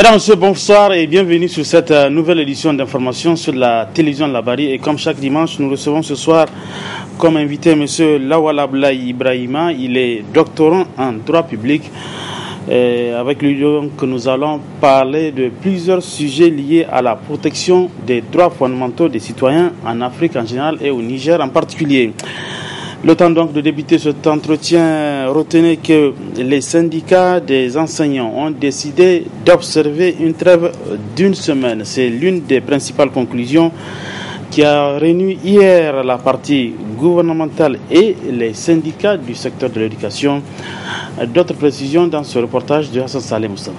Mesdames, Messieurs, bonsoir et bienvenue sur cette nouvelle édition d'information sur la télévision Labari. Et comme chaque dimanche, nous recevons ce soir comme invité M. Lawal Abdoulaye Ibrahima. Il est doctorant en droit public. Et avec lui, donc, nous allons parler de plusieurs sujets liés à la protection des droits fondamentaux des citoyens en Afrique en général et au Niger en particulier. Le temps donc de débuter cet entretien, retenez que les syndicats des enseignants ont décidé d'observer une trêve d'une semaine. C'est l'une des principales conclusions qui a réuni hier la partie gouvernementale et les syndicats du secteur de l'éducation. D'autres précisions dans ce reportage de Hassan Saleh Moustapha.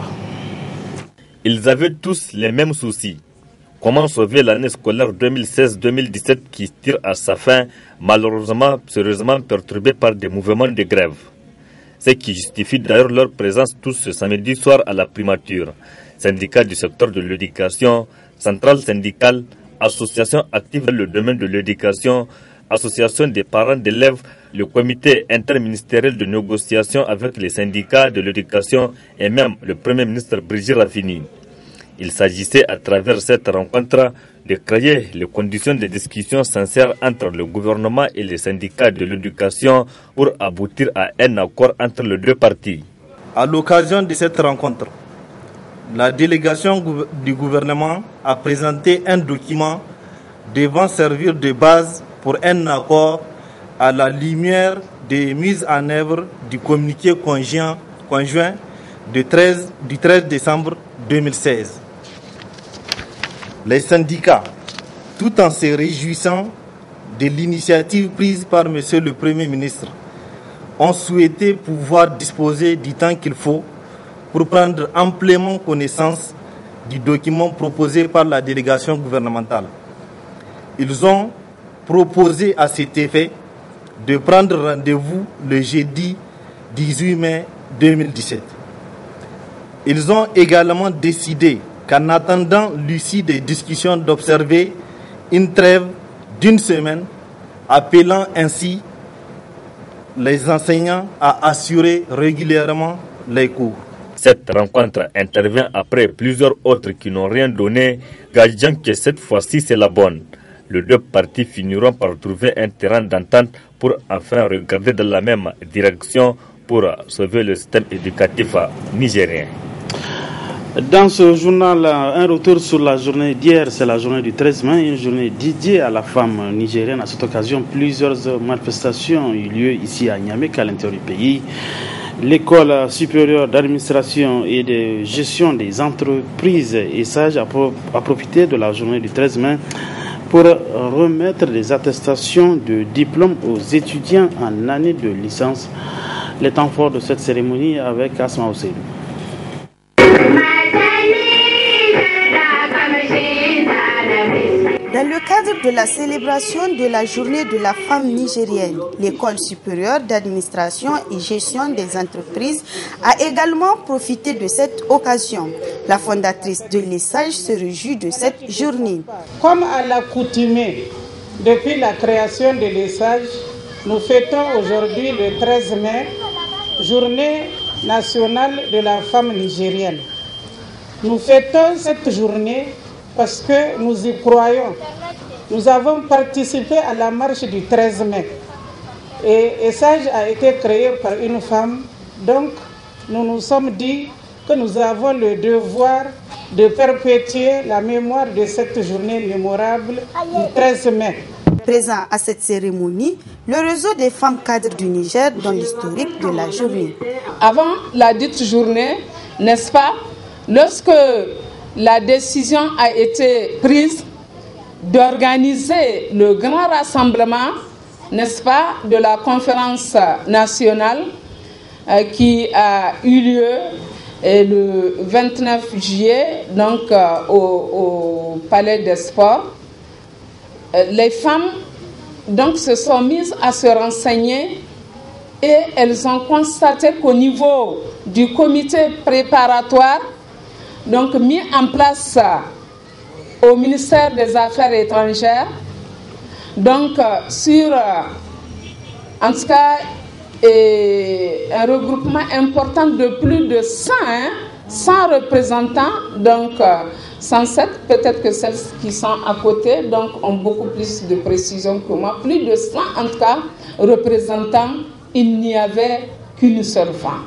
Ils avaient tous les mêmes soucis. Comment sauver l'année scolaire 2016-2017 qui tire à sa fin, malheureusement, sérieusement perturbée par des mouvements de grève. Ce qui justifie d'ailleurs leur présence tous ce samedi soir à la primature. Syndicats du secteur de l'éducation, centrales syndicales, associations actives dans le domaine de l'éducation, associations des parents d'élèves, le comité interministériel de négociation avec les syndicats de l'éducation et même le Premier ministre Brigitte Raffini. Il s'agissait à travers cette rencontre de créer les conditions de discussion sincères entre le gouvernement et les syndicats de l'éducation pour aboutir à un accord entre les deux parties. À l'occasion de cette rencontre, la délégation du gouvernement a présenté un document devant servir de base pour un accord à la lumière des mises en œuvre du communiqué conjoint du 13 décembre 2016. Les syndicats, tout en se réjouissant de l'initiative prise par M. le Premier ministre, ont souhaité pouvoir disposer du temps qu'il faut pour prendre amplement connaissance du document proposé par la délégation gouvernementale. Ils ont proposé à cet effet de prendre rendez-vous le jeudi 18 mai 2017. Ils ont également décidé qu'en attendant l'issue des discussions d'observer une trêve d'une semaine, appelant ainsi les enseignants à assurer régulièrement les cours. Cette rencontre intervient après plusieurs autres qui n'ont rien donné, gageant que cette fois-ci c'est la bonne. Les deux parties finiront par trouver un terrain d'entente pour enfin regarder dans la même direction pour sauver le système éducatif nigérien. Dans ce journal, un retour sur la journée d'hier, c'est la journée du 13 mai, une journée dédiée à la femme nigérienne. À cette occasion, plusieurs manifestations ont eu lieu ici à Niamey, à l'intérieur du pays. L'école supérieure d'administration et de gestion des entreprises et SAGE a profité de la journée du 13 mai pour remettre des attestations de diplôme aux étudiants en année de licence. Les temps forts de cette cérémonie avec Asma Ousseynou. Dans le cadre de la célébration de la journée de la femme nigérienne, l'école supérieure d'administration et gestion des entreprises a également profité de cette occasion. La fondatrice de l'ESAGE se réjouit de cette journée. Comme à l'accoutumée, depuis la création de l'ESAGE, nous fêtons aujourd'hui le 13 mai, journée nationale de la femme nigérienne. Nous fêtons cette journée parce que nous y croyons. Nous avons participé à la marche du 13 mai. Et ESAGE a été créé par une femme. Donc, nous nous sommes dit que nous avons le devoir de perpétuer la mémoire de cette journée mémorable du 13 mai. Présent à cette cérémonie, le réseau des femmes cadres du Niger donne l'historique de la journée. Avant la dite journée, n'est-ce pas, lorsque la décision a été prise d'organiser le grand rassemblement, n'est-ce pas, de la conférence nationale qui a eu lieu le 29 juillet donc, au Palais des Sports. Les femmes donc, se sont mises à se renseigner et elles ont constaté qu'au niveau du comité préparatoire, donc mis en place au ministère des Affaires étrangères, donc sur en tout cas un regroupement important de plus de 100 100 représentants, donc 107, peut-être que celles qui sont à côté donc, ont beaucoup plus de précision que moi. Plus de 100 en tout cas représentants, il n'y avait qu'une seule femme.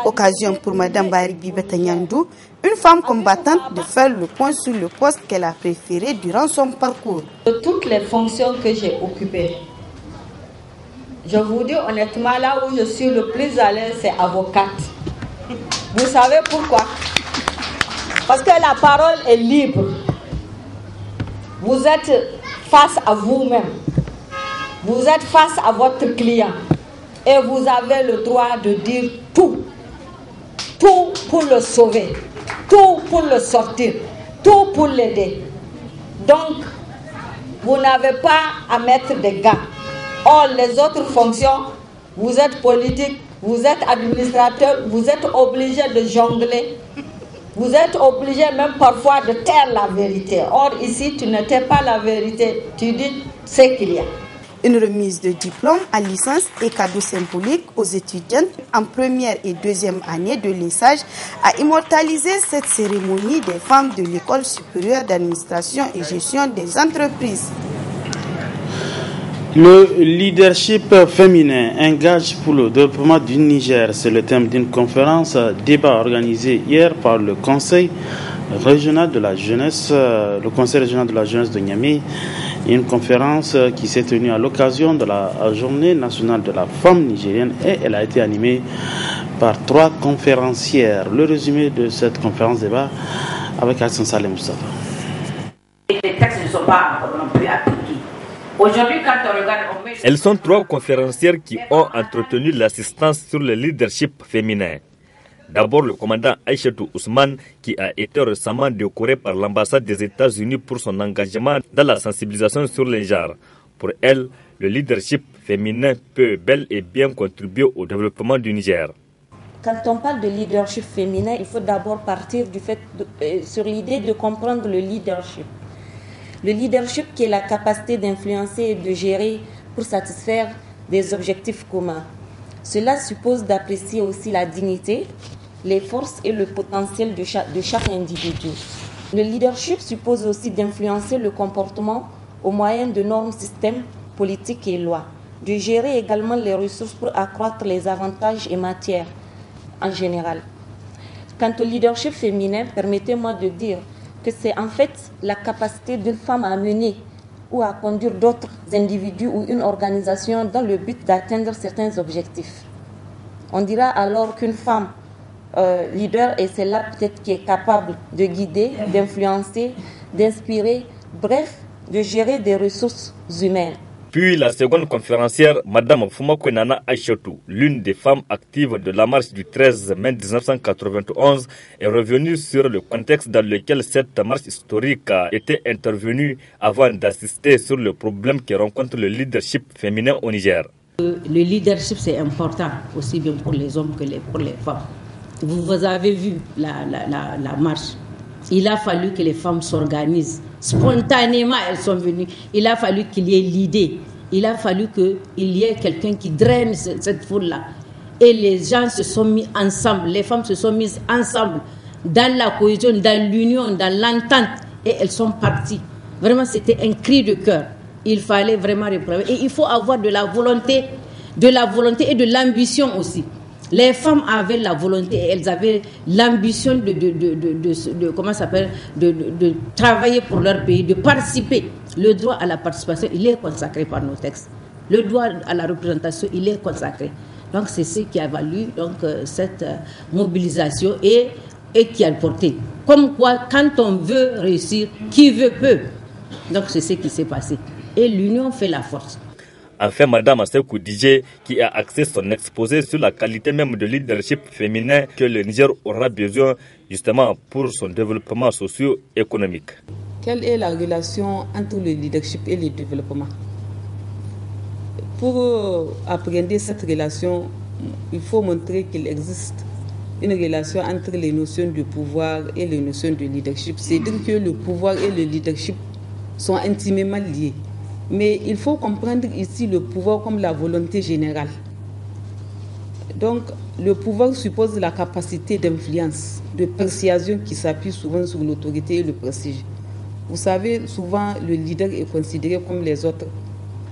Occasion pour Mme Baribi Betanyandou, une femme combattante, de faire le point sur le poste qu'elle a préféré durant son parcours. De toutes les fonctions que j'ai occupées, je vous dis honnêtement, là où je suis le plus à l'aise, c'est avocate. Vous savez pourquoi? Parce que la parole est libre. Vous êtes face à vous-même. Vous êtes face à votre client. Et vous avez le droit de dire tout. Tout pour le sauver. Tout pour le sortir. Tout pour l'aider. Donc, vous n'avez pas à mettre des gants. Or, les autres fonctions, vous êtes politique, vous êtes administrateur, vous êtes obligé de jongler. Vous êtes obligé même parfois de taire la vérité. Or, ici, tu ne tais pas la vérité. Tu dis ce qu'il y a. Une remise de diplôme à licence et cadeau symbolique aux étudiantes en première et deuxième année de l'ESSAGE a immortalisé cette cérémonie des femmes de l'École supérieure d'administration et gestion des entreprises. Le leadership féminin, un gage pour le développement du Niger, c'est le thème d'une conférence débat organisée hier par le Conseil régional de la jeunesse, de Niamey. Une conférence qui s'est tenue à l'occasion de la Journée nationale de la femme nigérienne et elle a été animée par 3 conférencières. Le résumé de cette conférence débat avec Hassan Saleh Moustapha. Les textes ne sont pas non plus appliqués. Aujourd'hui, quand on regarde, Elles sont 3 conférencières qui ont entretenu l'assistance sur le leadership féminin. D'abord, le commandant Aïchetou Ousmane, qui a été récemment décoré par l'ambassade des États-Unis pour son engagement dans la sensibilisation sur les genres. Pour elle, le leadership féminin peut bel et bien contribuer au développement du Niger. Quand on parle de leadership féminin, il faut d'abord partir sur l'idée de comprendre le leadership. Le leadership qui est la capacité d'influencer et de gérer pour satisfaire des objectifs communs. Cela suppose d'apprécier aussi la dignité, les forces et le potentiel de chaque individu. Le leadership suppose aussi d'influencer le comportement au moyen de normes, systèmes, politiques et lois, de gérer également les ressources pour accroître les avantages et matières en général. Quant au leadership féminin, permettez-moi de dire que c'est en fait la capacité d'une femme à mener ou à conduire d'autres individus ou une organisation dans le but d'atteindre certains objectifs. On dira alors qu'une femme leader est celle-là peut-être qui est capable de guider, d'influencer, d'inspirer, bref, de gérer des ressources humaines. Puis la seconde conférencière, Mme Fumakwenana Aïchetou, l'une des femmes actives de la marche du 13 mai 1991, est revenue sur le contexte dans lequel cette marche historique a été intervenue avant d'assister sur le problème que rencontre le leadership féminin au Niger. Le leadership, c'est important, aussi bien pour les hommes que pour les femmes. Vous avez vu la marche. Il a fallu que les femmes s'organisent. Spontanément, elles sont venues. Il a fallu qu'il y ait l'idée. Il a fallu qu'il y ait quelqu'un qui draine cette foule-là. Et les gens se sont mis ensemble. Les femmes se sont mises ensemble dans la cohésion, dans l'union, dans l'entente. Et elles sont parties. Vraiment, c'était un cri de cœur. Il fallait vraiment reprendre. Et il faut avoir de la volonté et de l'ambition aussi. Les femmes avaient la volonté et elles avaient l'ambition de travailler pour leur pays, de participer. Le droit à la participation, il est consacré par nos textes. Le droit à la représentation, il est consacré. Donc c'est ce qui a valu cette mobilisation et qui a porté. Comme quoi, quand on veut réussir, qui veut peut. Donc c'est ce qui s'est passé. Et l'union fait la force. Enfin, Mme Assekou Djé, qui a axé son exposé sur la qualité même de leadership féminin que le Niger aura besoin justement pour son développement socio-économique. Quelle est la relation entre le leadership et le développement? Pour appréhender cette relation, il faut montrer qu'il existe une relation entre les notions de pouvoir et les notions de leadership. C'est-à-dire que le pouvoir et le leadership sont intimement liés. Mais il faut comprendre ici le pouvoir comme la volonté générale. Donc, le pouvoir suppose la capacité d'influence, de persuasion qui s'appuie souvent sur l'autorité et le prestige. Vous savez, souvent le leader est considéré comme les autres,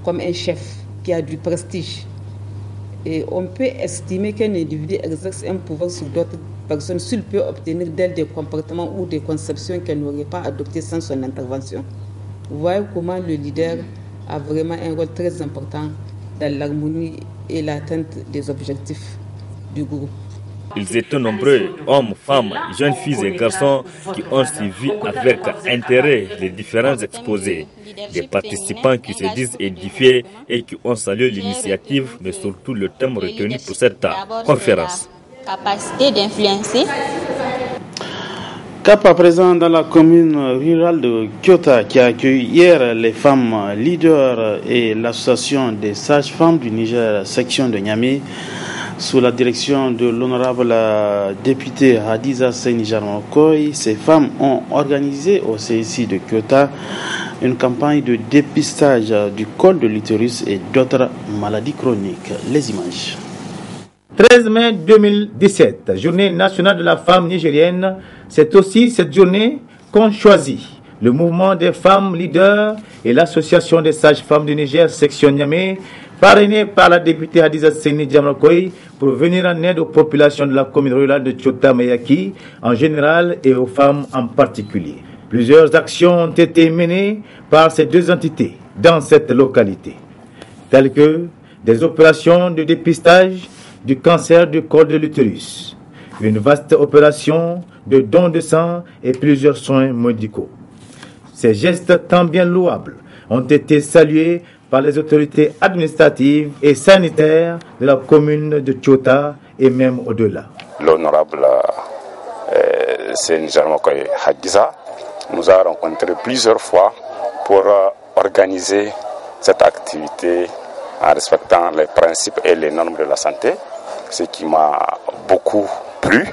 comme un chef qui a du prestige. Et on peut estimer qu'un individu exerce un pouvoir sur d'autres personnes s'il peut obtenir d'elles des comportements ou des conceptions qu'elle n'aurait pas adoptées sans son intervention. Vous voyez comment le leader a vraiment un rôle très important dans l'harmonie et l'atteinte des objectifs du groupe. Ils étaient nombreux, hommes, femmes, jeunes filles et garçons, qui ont suivi avec intérêt les différents exposés. Des participants qui se disent édifiés et qui ont salué l'initiative, mais surtout le thème retenu pour cette conférence. Capacité d'influencer. Cap à présent dans la commune rurale de Kyoto qui a accueilli hier les femmes leaders et l'association des sages-femmes du Niger, section de Niamey, sous la direction de l'honorable députée Hadiza Seyni-Jarmakoy. Ces femmes ont organisé au CIC de Kyoto une campagne de dépistage du col de l'utérus et d'autres maladies chroniques. Les images. 13 mai 2017, journée nationale de la femme nigérienne. C'est aussi cette journée qu'ont choisi le mouvement des femmes leaders et l'association des sages-femmes du Niger, section Niamey, parrainé par la députée Hadiza Seyni-Jarmakoy pour venir en aide aux populations de la commune rurale de Tchota-Mayaki en général et aux femmes en particulier. Plusieurs actions ont été menées par ces deux entités dans cette localité, telles que des opérations de dépistage du cancer du col de l'utérus, une vaste opération de don de sang et plusieurs soins médicaux. Ces gestes tant bien louables ont été salués par les autorités administratives et sanitaires de la commune de Tchota et même au-delà. L'honorable Seyni-Jarmakoy Hadiza nous a rencontrés plusieurs fois pour organiser cette activité en respectant les principes et les normes de la santé, ce qui m'a beaucoup plu,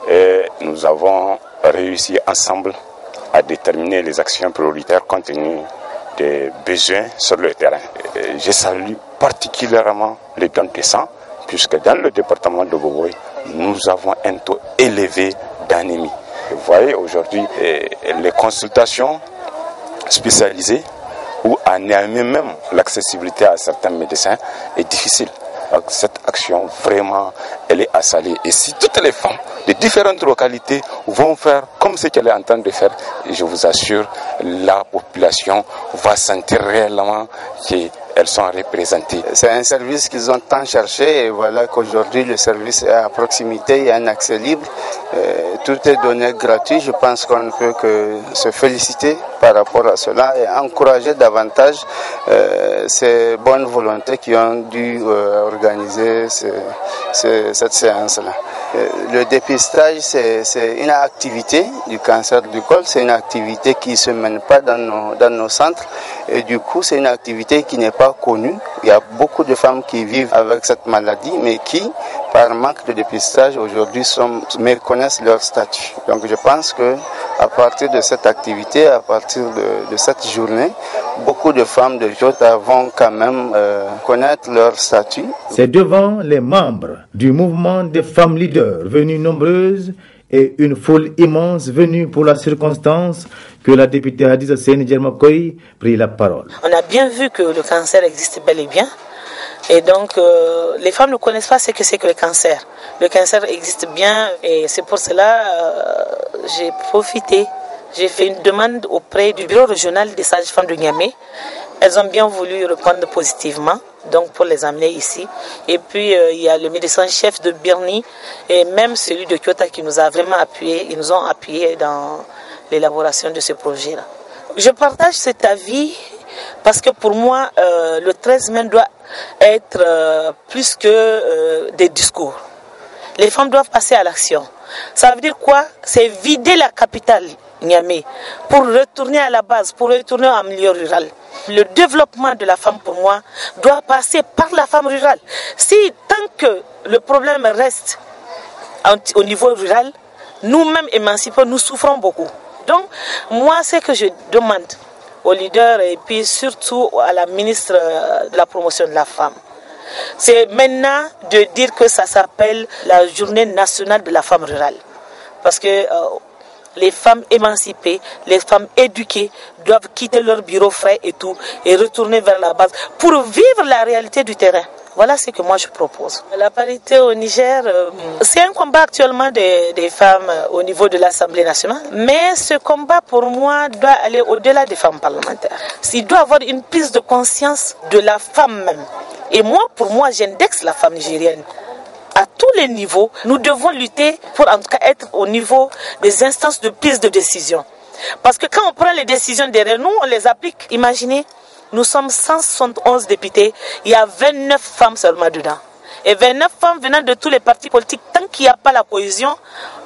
et nous avons réussi ensemble à déterminer les actions prioritaires compte tenu des besoins sur le terrain. Je salue particulièrement les dons de sang, puisque dans le département de Boboy, nous avons un taux élevé d'anémie. Vous voyez aujourd'hui, les consultations spécialisées ou à Niamey même, l'accessibilité à certains médecins est difficile. Donc cette action, vraiment, elle est à saluer. Et si toutes les femmes de différentes localités vont faire comme ce qu'elle est en train de faire, je vous assure, la population va sentir réellement qu'elles sont représentées. C'est un service qu'ils ont tant cherché et voilà qu'aujourd'hui le service est à proximité, il y a un accès libre, tout est donné gratuit. Je pense qu'on ne peut que se féliciter par rapport à cela et encourager davantage ces bonnes volontés qui ont dû organiser cette séance-là. Le dépistage, c'est une activité du cancer du col, c'est une activité qui ne se mène pas dans nos centres et du coup c'est une activité qui n'est pas connue. Il y a beaucoup de femmes qui vivent avec cette maladie mais qui, par manque de dépistage aujourd'hui, méconnaissent leur statut. Donc je pense que à partir de cette activité, à partir de cette journée, beaucoup de femmes de Jota vont quand même connaître leur statut. C'est devant les membres du mouvement des femmes leaders venues nombreuses et une foule immense venue pour la circonstance que la députée Hadiza Seyni-Jarmakoy prit la parole. On a bien vu que le cancer existe bel et bien. Et donc, les femmes ne connaissent pas ce que c'est que le cancer. Le cancer existe bien et c'est pour cela j'ai profité. J'ai fait une demande auprès du bureau régional des sages-femmes de Niamey. Elles ont bien voulu répondre positivement, donc pour les amener ici. Et puis, il y a le médecin-chef de Birni et même celui de Kyoto qui nous a vraiment appuyés. Ils nous ont appuyés dans l'élaboration de ce projet-là. Je partage cet avis parce que pour moi, le 13 mai doit être plus que des discours. Les femmes doivent passer à l'action. Ça veut dire quoi? C'est vider la capitale, Niamey, pour retourner à la base, pour retourner en milieu rural. Le développement de la femme, pour moi, doit passer par la femme rurale. Si tant que le problème reste au niveau rural, nous-mêmes émancipés, nous souffrons beaucoup. Donc, moi, ce que je demande aux leaders et puis surtout à la ministre de la promotion de la femme, c'est maintenant de dire que ça s'appelle la journée nationale de la femme rurale. Parce que les femmes émancipées, les femmes éduquées doivent quitter leur bureau frais et tout et retourner vers la base pour vivre la réalité du terrain. Voilà ce que moi je propose. La parité au Niger, c'est un combat actuellement des femmes au niveau de l'Assemblée nationale. Mais ce combat pour moi doit aller au-delà des femmes parlementaires. Il doit y avoir une prise de conscience de la femme même. Et moi, pour moi, j'indexe la femme nigérienne. À tous les niveaux, nous devons lutter pour en tout cas être au niveau des instances de prise de décision. Parce que quand on prend les décisions derrière nous, on les applique. Imaginez, nous sommes 171 députés, il y a 29 femmes seulement dedans. Et 29 femmes venant de tous les partis politiques, tant qu'il n'y a pas la cohésion,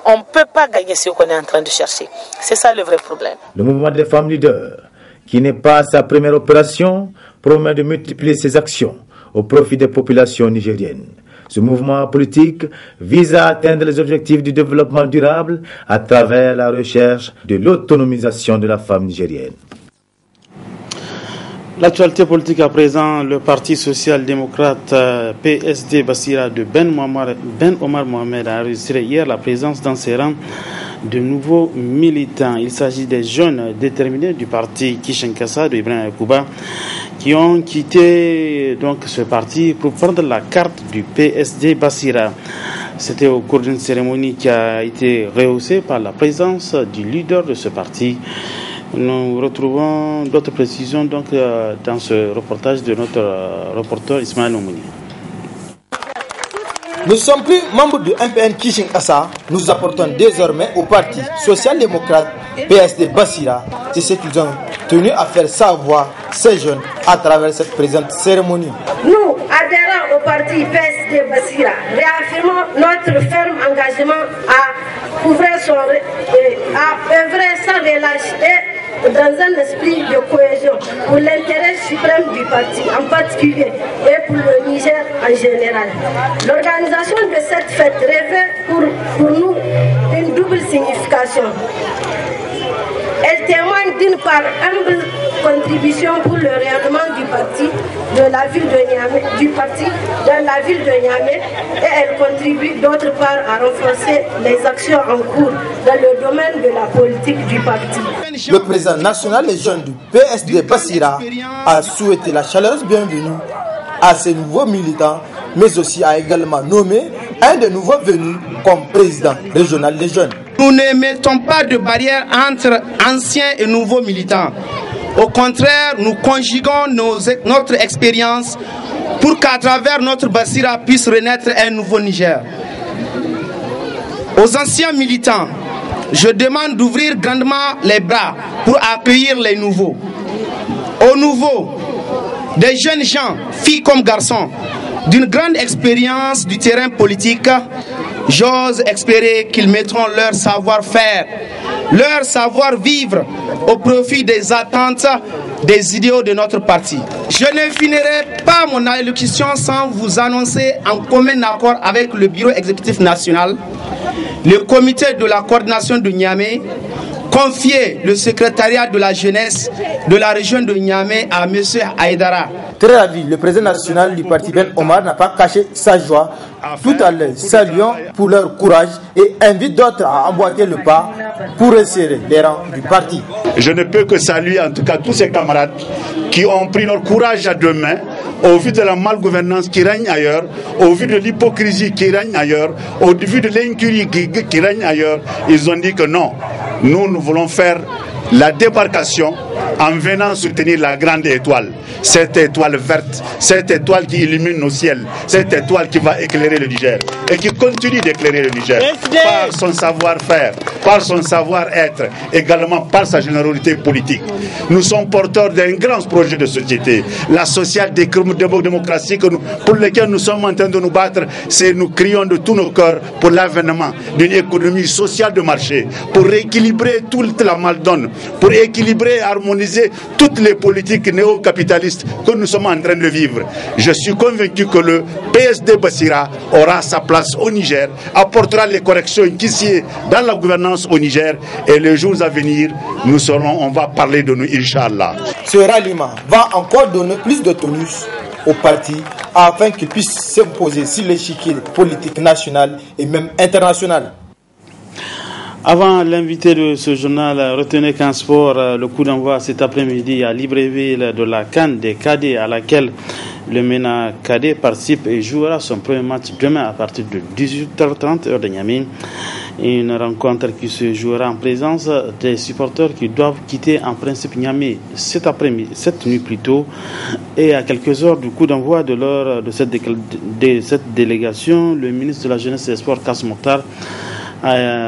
on ne peut pas gagner ce qu'on est en train de chercher. C'est ça le vrai problème. Le mouvement des femmes leaders, qui n'est pas sa première opération, promet de multiplier ses actions au profit des populations nigériennes. Ce mouvement politique vise à atteindre les objectifs du développement durable à travers la recherche de l'autonomisation de la femme nigérienne. L'actualité politique à présent, le Parti social-démocrate PSD Bassira de Ben Omar Mohamed a enregistré hier la présence dans ses rangs de nouveaux militants. Il s'agit des jeunes déterminés du parti Kishinkasa de Ibrahim Kouba qui ont quitté donc ce parti pour prendre la carte du PSD Bassira. C'était au cours d'une cérémonie qui a été rehaussée par la présence du leader de ce parti. Nous retrouvons d'autres précisions donc, dans ce reportage de notre reporter Ismaël Oumouni. Nous ne sommes plus membres du MPN Kishinkasa, nous apportons désormais au parti social-démocrate PSD Bassira. C'est ce qu'ils ont tenu à faire savoir ces jeunes à travers cette présente cérémonie. Nous, adhérents au parti PSD Bassira, réaffirmons notre ferme engagement à couvrir à œuvrer sans relâche et dans un esprit de cohésion pour l'intérêt suprême du parti en particulier et pour le Niger en général. L'organisation de cette fête revêt pour nous une double signification. Elle témoigne d'une part humble contribution pour le rayonnement du parti de la ville de Niamey, du parti dans la ville de Niamey, et elle contribue d'autre part à renforcer les actions en cours dans le domaine de la politique du parti. Le président national des jeunes du PSD Bassira a souhaité la chaleureuse bienvenue à ces nouveaux militants, mais aussi a également nommé un des nouveaux venus comme président régional des jeunes. Nous ne mettons pas de barrière entre anciens et nouveaux militants. Au contraire, nous conjuguons notre expérience pour qu'à travers notre Bassira puisse renaître un nouveau Niger. Aux anciens militants, je demande d'ouvrir grandement les bras pour accueillir les nouveaux. Aux nouveaux, des jeunes gens, filles comme garçons, d'une grande expérience du terrain politique, j'ose espérer qu'ils mettront leur savoir-faire, leur savoir-vivre au profit des attentes, des idéaux de notre parti. Je ne finirai pas mon allocution sans vous annoncer en commun accord avec le bureau exécutif national, le comité de la coordination de Niamey, confier le secrétariat de la jeunesse de la région de Niamey à M. Aïdara. Très ravi, le président national du parti Ben Omar n'a pas caché sa joie. Tout à l'heure, saluons pour leur courage et invite d'autres à emboîter le pas pour resserrer les rangs du parti. Je ne peux que saluer en tout cas tous ces camarades qui ont pris leur courage à deux mains au vu de la malgouvernance qui règne ailleurs, au vu de l'hypocrisie qui règne ailleurs, au vu de l'incurie qui règne ailleurs. Ils ont dit que non, nous voulons faire la débarcation en venant soutenir la grande étoile, cette étoile verte, cette étoile qui illumine nos ciels, cette étoile qui va éclairer le Niger et qui continue d'éclairer le Niger par son savoir-faire, par son savoir-être, également par sa générosité politique. Nous sommes porteurs d'un grand projet de société, la social-démocratie pour laquelle nous sommes en train de nous battre. C'est nous crions de tous nos cœurs pour l'avènement d'une économie sociale de marché, pour rééquilibrer toute la maldonne, pour équilibrer et harmoniser toutes les politiques néo-capitalistes que nous sommes en train de vivre. Je suis convaincu que le PSD Bassira aura sa place au Niger, apportera les corrections qu'ici dans la gouvernance au Niger, et les jours à venir, on va parler de nous, Inch'Allah. Ce ralliement va encore donner plus de tonus au parti afin qu'il puisse s'imposer sur l'échiquier politique national et même international. Avant l'invité de ce journal, retenez qu'en sport, le coup d'envoi cet après-midi à Libreville de la CAN des cadets à laquelle le MENA cadet participe et jouera son premier match demain à partir de 18h30 heure de Niamey. Une rencontre qui se jouera en présence des supporters qui doivent quitter en principe Niamey cette nuit plus tôt. Et à quelques heures du coup d'envoi de cette délégation, le ministre de la Jeunesse et des Sports, Kass Mokhtar,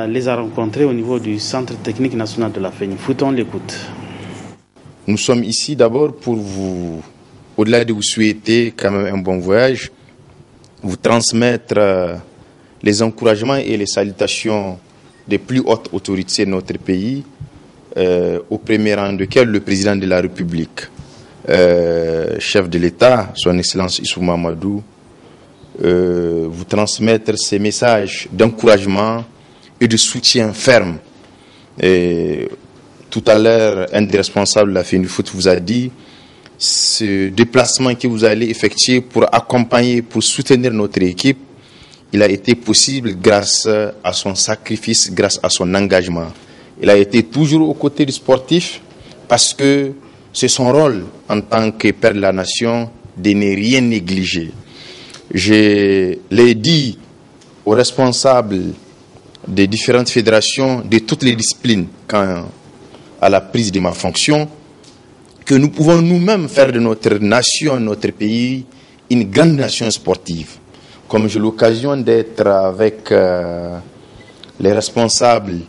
les a rencontrés au niveau du Centre technique national de la FENI. Foutons l'écoute. Nous sommes ici d'abord pour vous, au-delà de vous souhaiter quand même un bon voyage, vous transmettre les encouragements et les salutations des plus hautes autorités de notre pays, au premier rang desquels le président de la République, chef de l'État, son Excellence Issou Mahamadou, vous transmettre ces messages d'encouragement et de soutien ferme. Et tout à l'heure, un des responsables de la FENIFOOT vous a dit ce déplacement que vous allez effectuer pour accompagner, pour soutenir notre équipe, il a été possible grâce à son sacrifice, grâce à son engagement. Il a été toujours aux côtés du sportif parce que c'est son rôle en tant que père de la nation de ne rien négliger. Je l'ai dit aux responsables des différentes fédérations de toutes les disciplines quand à la prise de ma fonction que nous pouvons nous-mêmes faire de notre nation, notre pays, une grande nation sportive. Comme j'ai l'occasion d'être avec les responsables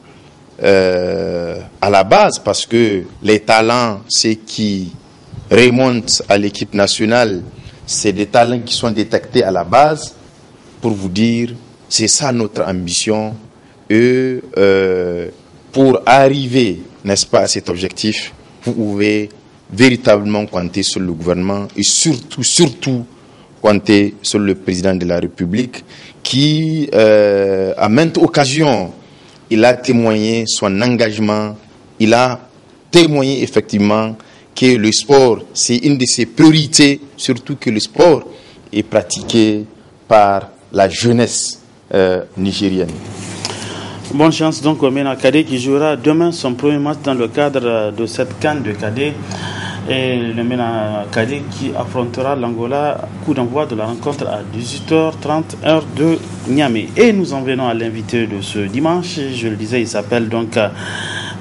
à la base, parce que les talents, ceux qui remontent à l'équipe nationale, c'est des talents qui sont détectés à la base, pour vous dire, c'est ça notre ambition. Et pour arriver, n'est-ce pas, à cet objectif, vous pouvez véritablement compter sur le gouvernement et surtout compter sur le président de la République qui, à maintes occasions, il a témoigné son engagement, il a témoigné effectivement que le sport, c'est une de ses priorités, surtout que le sport est pratiqué par la jeunesse nigérienne. Bonne chance donc au MENA Cadet qui jouera demain son premier match dans le cadre de cette CAN de Cadet. Et le MENA Cadet qui affrontera l'Angola, coup d'envoi de la rencontre à 18h30 heure de Niamey. Et nous en venons à l'invité de ce dimanche. Je le disais, il s'appelle donc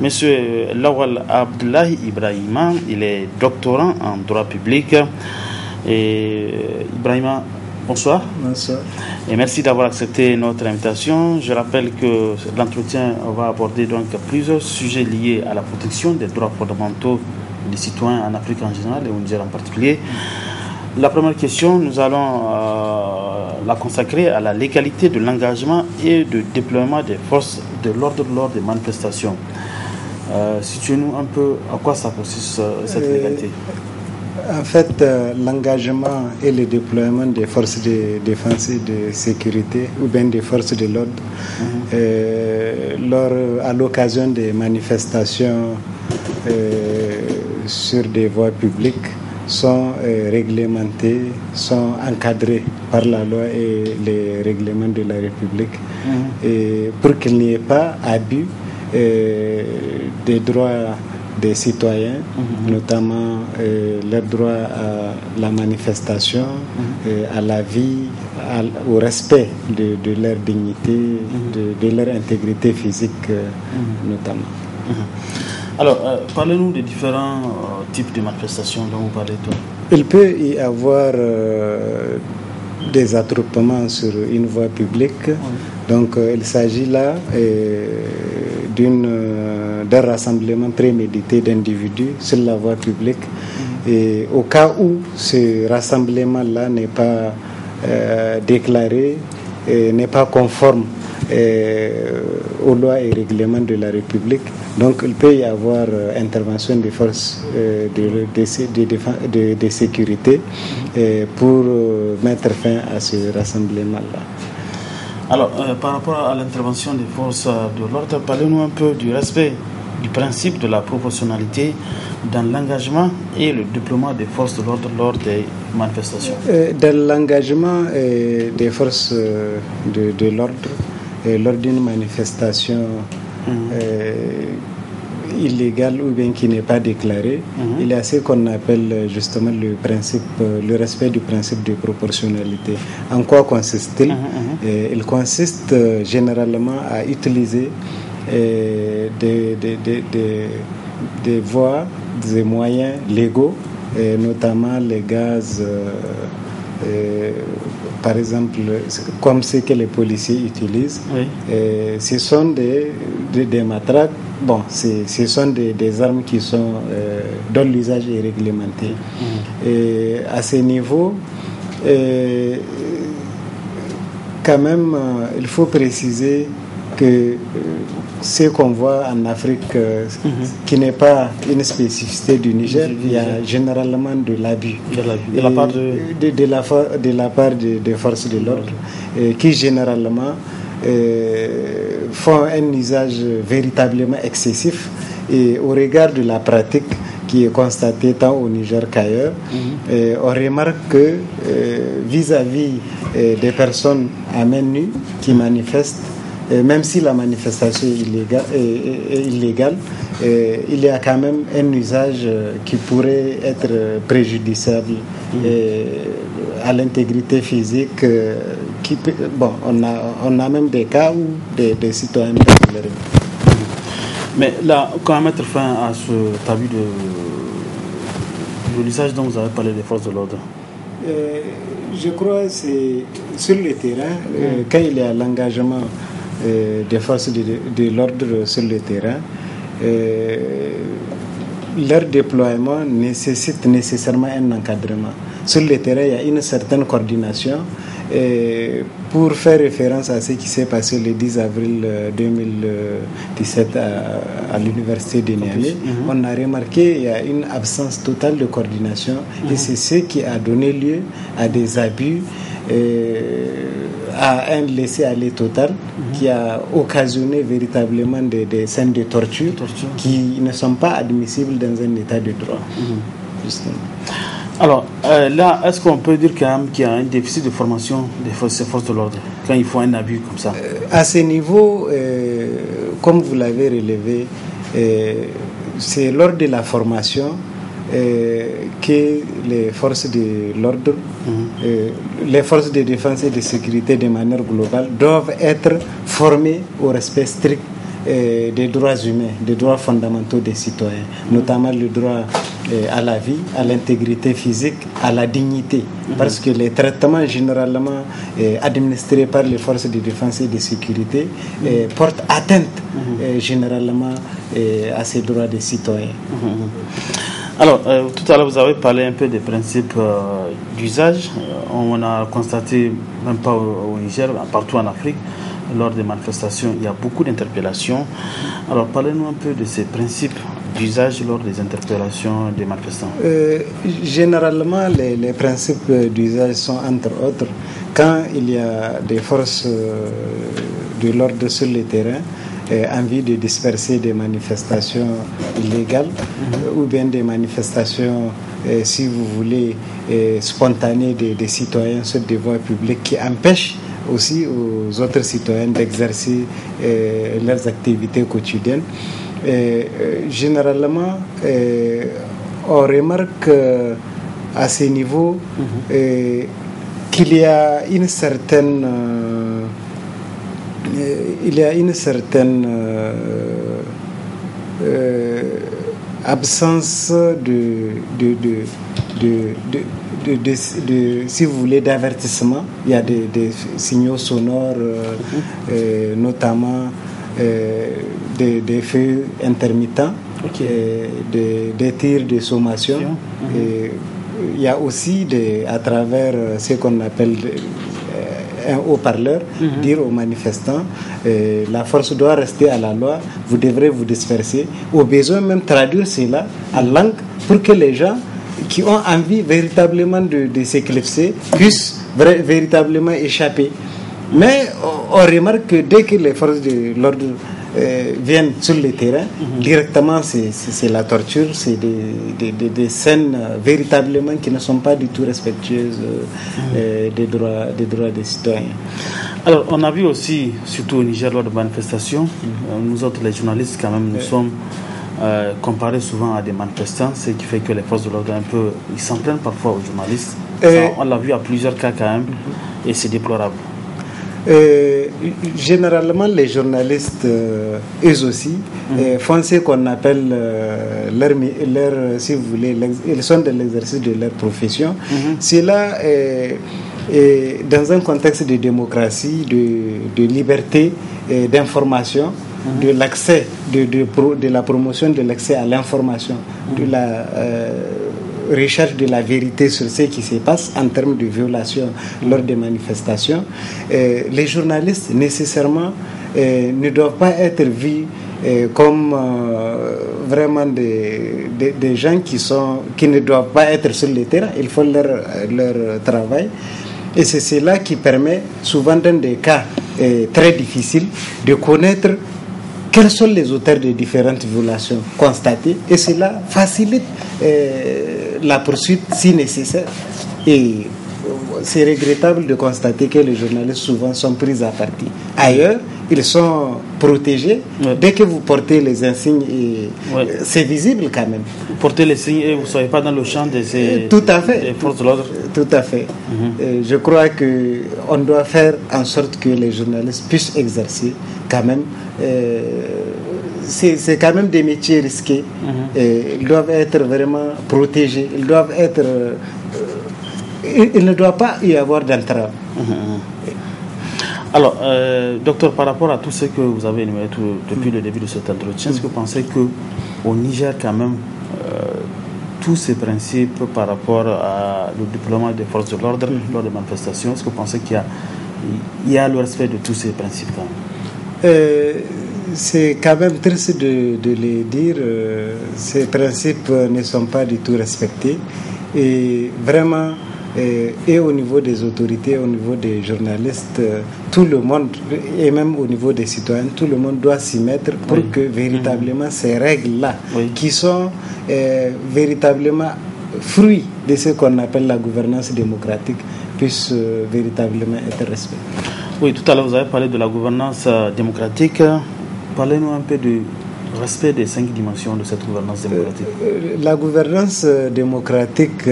Monsieur Lawal Abdoulaye Ibrahima. Il est doctorant en droit public. Et Ibrahima, bonsoir. Bonsoir. Et merci d'avoir accepté notre invitation. Je rappelle que l'entretien va aborder donc plusieurs sujets liés à la protection des droits fondamentaux des citoyens en Afrique en général et au Niger en particulier. La première question, nous allons la consacrer à la légalité de l'engagement et de déploiement des forces de l'ordre lors des manifestations. Situez-nous un peu à quoi ça consiste cette légalité. En fait, l'engagement et le déploiement des forces de défense et de sécurité ou bien des forces de l'ordre à l'occasion des manifestations sur des voies publiques sont réglementés, sont encadrés par la loi et les règlements de la République et pour qu'il n'y ait pas abus des droits des citoyens, notamment leur droit à la manifestation, à la vie, au respect de leur dignité, de leur intégrité physique notamment. Alors, parlez-nous des différents types de manifestations dont vous parlez, toi. Il peut y avoir des attroupements sur une voie publique. Donc, il s'agit là d'un rassemblement prémédité d'individus sur la voie publique. Et au cas où ce rassemblement-là n'est pas déclaré, n'est pas conforme aux lois et règlements de la République, donc il peut y avoir intervention des forces de sécurité pour mettre fin à ce rassemblement-là. Alors, par rapport à l'intervention des forces de l'ordre, parlez-nous un peu du respect du principe de la proportionnalité dans l'engagement et le déploiement des forces de l'ordre lors des manifestations? Dans l'engagement des forces de l'ordre lors d'une manifestation illégale ou bien qui n'est pas déclarée, il y a ce qu'on appelle justement le respect du principe de proportionnalité. En quoi consiste-t-il? Il consiste généralement à utiliser des voies, des moyens légaux, notamment les gaz, par exemple, comme ce que les policiers utilisent. Ce sont des matraques, ce sont des armes qui sont, dont l'usage est réglementé. Et à ce niveau, quand même, il faut préciser que ce qu'on voit en Afrique, qui n'est pas une spécificité du Niger, il y a généralement de l'abus de la part des forces de l'ordre, qui généralement font un usage véritablement excessif, et au regard de la pratique qui est constatée tant au Niger qu'ailleurs, on remarque que vis-à-vis des personnes à main nue qui manifestent, même si la manifestation est illégale, il y a quand même un usage qui pourrait être préjudiciable à l'intégrité physique. On a même des cas où des citoyens peuvent le revivre. Mais là, comment mettre fin à ce abus de l'usage dont vous avez parlé des forces de l'ordre? Je crois que c'est sur le terrain, quand il y a l'engagement des forces de l'ordre sur le terrain, leur déploiement nécessite nécessairement un encadrement. Sur le terrain, il y a une certaine coordination. Pour faire référence à ce qui s'est passé le 10 avril 2017 à l'université de Niamey, on a remarqué qu'il y a une absence totale de coordination, et c'est ce qui a donné lieu à des abus, à un laisser-aller total qui a occasionné véritablement des scènes de torture qui ne sont pas admissibles dans un état de droit. Justement. Alors, là, est-ce qu'on peut dire quand même qu'il y a un déficit de formation des forces de l'ordre quand il faut un abus comme ça? À ce niveau, comme vous l'avez relevé, c'est lors de la formation que les forces de l'ordre, les forces de défense et de sécurité de manière globale doivent être formées au respect strict des droits humains, des droits fondamentaux des citoyens, notamment le droit à la vie, à l'intégrité physique, à la dignité, parce que les traitements généralement administrés par les forces de défense et de sécurité portent atteinte généralement à ces droits des citoyens. Alors, tout à l'heure, vous avez parlé un peu des principes d'usage. On a constaté, même pas au Niger, partout en Afrique, lors des manifestations, il y a beaucoup d'interpellations. Alors, parlez-nous un peu de ces principes d'usage lors des interpellations des manifestants. Généralement, les principes d'usage sont, entre autres, quand il y a des forces de l'ordre sur le terrain, envie de disperser des manifestations illégales ou bien des manifestations, si vous voulez, spontanées des citoyens sur des voies publiques qui empêchent aussi aux autres citoyens d'exercer leurs activités quotidiennes. Généralement, on remarque à ce niveau qu'il y a une certaine absence si vous voulez, d'avertissement. Il y a des signaux sonores, notamment des feux intermittents, des tirs de sommation. Il y a aussi, à travers ce qu'on appelle un haut-parleur, dire aux manifestants la force doit rester à la loi, vous devrez vous disperser. Au besoin, même traduire cela en langue pour que les gens qui ont envie véritablement de s'éclipser puissent véritablement échapper. Mais on remarque que dès que les forces de l'ordre viennent sur le terrain, directement c'est la torture, c'est des scènes véritablement qui ne sont pas du tout respectueuses des droits des citoyens. Alors on a vu aussi, surtout au Niger, lors de manifestations, nous autres les journalistes quand même, nous sommes comparés souvent à des manifestants, ce qui fait que les forces de l'ordre ils s'en prennent parfois aux journalistes. Ça, on l'a vu à plusieurs cas quand même, et c'est déplorable. Généralement, les journalistes, eux aussi, font ce qu'on appelle leur, si vous voulez, ils sont dans l'exercice de leur profession. C'est là, dans un contexte de démocratie, de liberté, d'information, de l'accès, de la promotion de l'accès à l'information, de la recherche de la vérité sur ce qui se passe en termes de violations lors des manifestations. Les journalistes, nécessairement, ne doivent pas être vus comme vraiment des gens qui ne doivent pas être sur le terrain. Ils font leur travail. Et c'est cela qui permet, souvent dans des cas très difficiles, de connaître quels sont les auteurs des différentes violations constatées. Et cela facilite la poursuite si nécessaire. Et c'est regrettable de constater que les journalistes souvent sont pris à partie. Ailleurs, ils sont protégés. Dès que vous portez les insignes, c'est visible quand même. Vous portez les signes et vous ne soyez pas dans le champ des forces de l'ordre. Tout à fait. Je crois qu'on doit faire en sorte que les journalistes puissent exercer quand même. C'est quand même des métiers risqués. Ils doivent être vraiment protégés. Ils doivent être... il ne doit pas y avoir d'entrave. Alors, docteur, par rapport à tout ce que vous avez énuméré depuis le début de cet entretien, est-ce que vous pensez qu'au Niger, quand même, tous ces principes par rapport au déploiement des forces de l'ordre lors des manifestations, est-ce que vous pensez qu'il y a le respect de tous ces principes quand même? C'est quand même triste de le dire, ces principes ne sont pas du tout respectés. Et vraiment, et au niveau des autorités, au niveau des journalistes, tout le monde, et même au niveau des citoyens, tout le monde doit s'y mettre pour que véritablement ces règles-là, qui sont véritablement fruits de ce qu'on appelle la gouvernance démocratique, puissent véritablement être respectées. Oui, tout à l'heure vous avez parlé de la gouvernance démocratique. Parlez-nous un peu du respect des 5 dimensions de cette gouvernance démocratique. La gouvernance démocratique,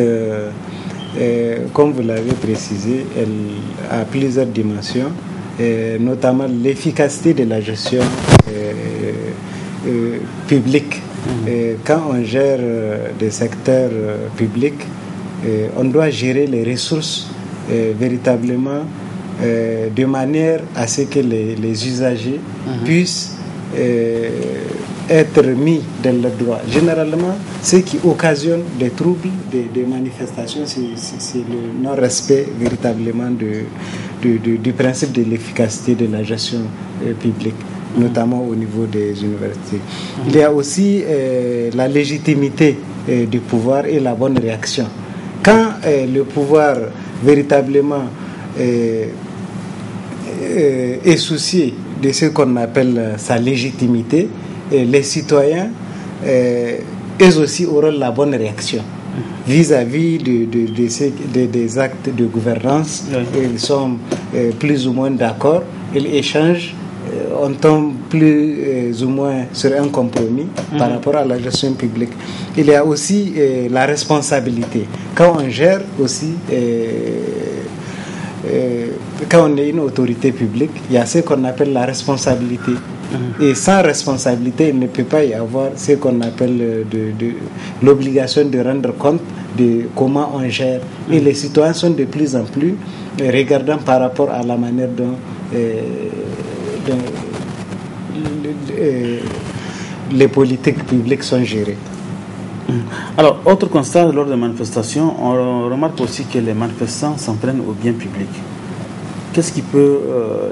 comme vous l'avez précisé, elle a plusieurs dimensions, notamment l'efficacité de la gestion publique. Quand on gère des secteurs publics, on doit gérer les ressources véritablement de manière à ce que les usagers puissent être mis dans leurs droits. Généralement, ce qui occasionne des troubles, des manifestations, c'est le non-respect véritablement du principe de l'efficacité de la gestion publique, notamment au niveau des universités. Il y a aussi la légitimité du pouvoir et la bonne réaction. Quand le pouvoir véritablement est soucié de ce qu'on appelle sa légitimité, les citoyens eux aussi auront la bonne réaction vis-à-vis des actes de gouvernance. Ils sont plus ou moins d'accord, ils échangent, on tombe plus ou moins sur un compromis par rapport à la gestion publique. Il y a aussi la responsabilité. Quand on gère aussi, quand on est une autorité publique, il y a ce qu'on appelle la responsabilité. Et sans responsabilité, il ne peut pas y avoir ce qu'on appelle l'obligation de rendre compte de comment on gère. Et les citoyens sont de plus en plus regardants par rapport à la manière dont les politiques publiques sont gérées. Alors, autre constat lors des manifestations, on remarque aussi que les manifestants s'en prennent au bien public. Qu'est-ce qui peut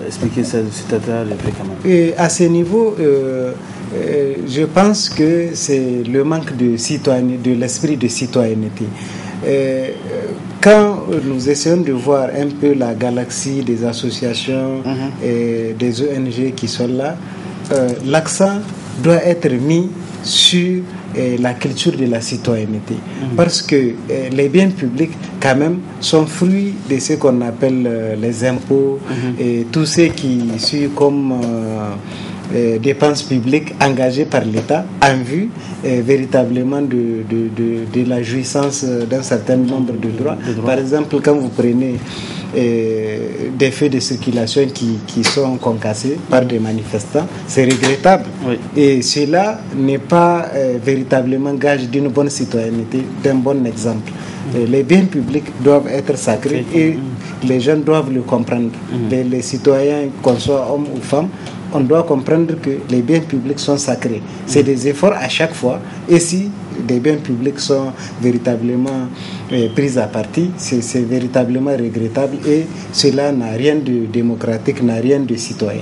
expliquer cet état de fait quand même? Et à ce niveau, je pense que c'est le manque de l'esprit de citoyenneté. Quand nous essayons de voir un peu la galaxie des associations et des ONG qui sont là, l'accent doit être mis sur la culture de la citoyenneté. Parce que les biens publics, quand même, sont fruits de ce qu'on appelle les impôts et tout ce qui suit comme dépenses publiques engagées par l'État en vue véritablement de la jouissance d'un certain nombre de droits. Par exemple, quand vous prenez des faits de circulation qui sont concassés par des manifestants, c'est regrettable. Oui. Et cela n'est pas véritablement gage d'une bonne citoyenneté, d'un bon exemple. Les biens publics doivent être sacrés et les gens doivent le comprendre. Les citoyens, qu'on soit hommes ou femmes, on doit comprendre que les biens publics sont sacrés. C'est des efforts à chaque fois. Et si des biens publics sont véritablement pris à partie, c'est véritablement regrettable et cela n'a rien de démocratique, n'a rien de citoyen.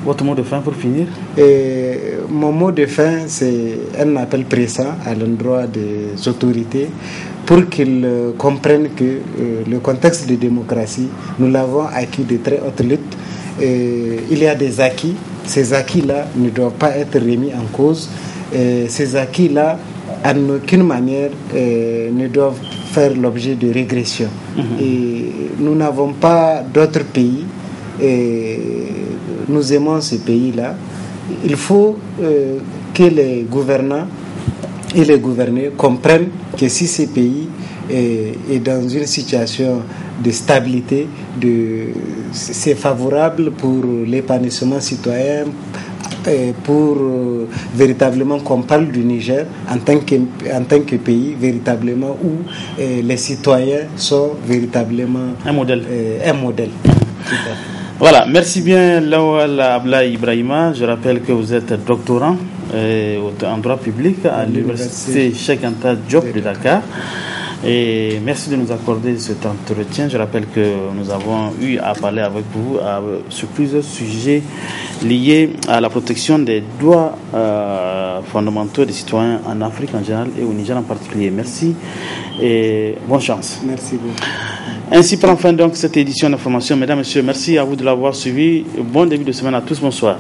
Votre mot de fin pour finir? Mon mot de fin, c'est un appel pressant à l'endroit des autorités pour qu'ils comprennent que le contexte de démocratie, nous l'avons acquis de très haute lutte. Il y a des acquis. Ces acquis-là ne doivent pas être remis en cause. Ces acquis-là, en aucune manière, ne doivent faire l'objet de régression. Et nous n'avons pas d'autres pays. Nous aimons ces pays-là. Il faut que les gouvernants et les gouvernés comprennent que si ces pays est dans une situation de stabilité, c'est favorable pour l'épanouissement citoyen, pour véritablement qu'on parle du Niger en tant que pays véritablement où les citoyens sont véritablement un modèle. Voilà, merci bien Lawal Ablaye Ibrahima. Je rappelle que vous êtes doctorant en droit public à l'université Cheikh Anta Diop de Dakar. Et merci de nous accorder cet entretien. Je rappelle que nous avons eu à parler avec vous sur plusieurs sujets liés à la protection des droits fondamentaux des citoyens en Afrique en général et au Niger en particulier. Merci et bonne chance. Merci beaucoup. Ainsi prend fin donc cette édition d'information. Mesdames et messieurs, merci à vous de l'avoir suivi. Bon début de semaine à tous. Bonsoir.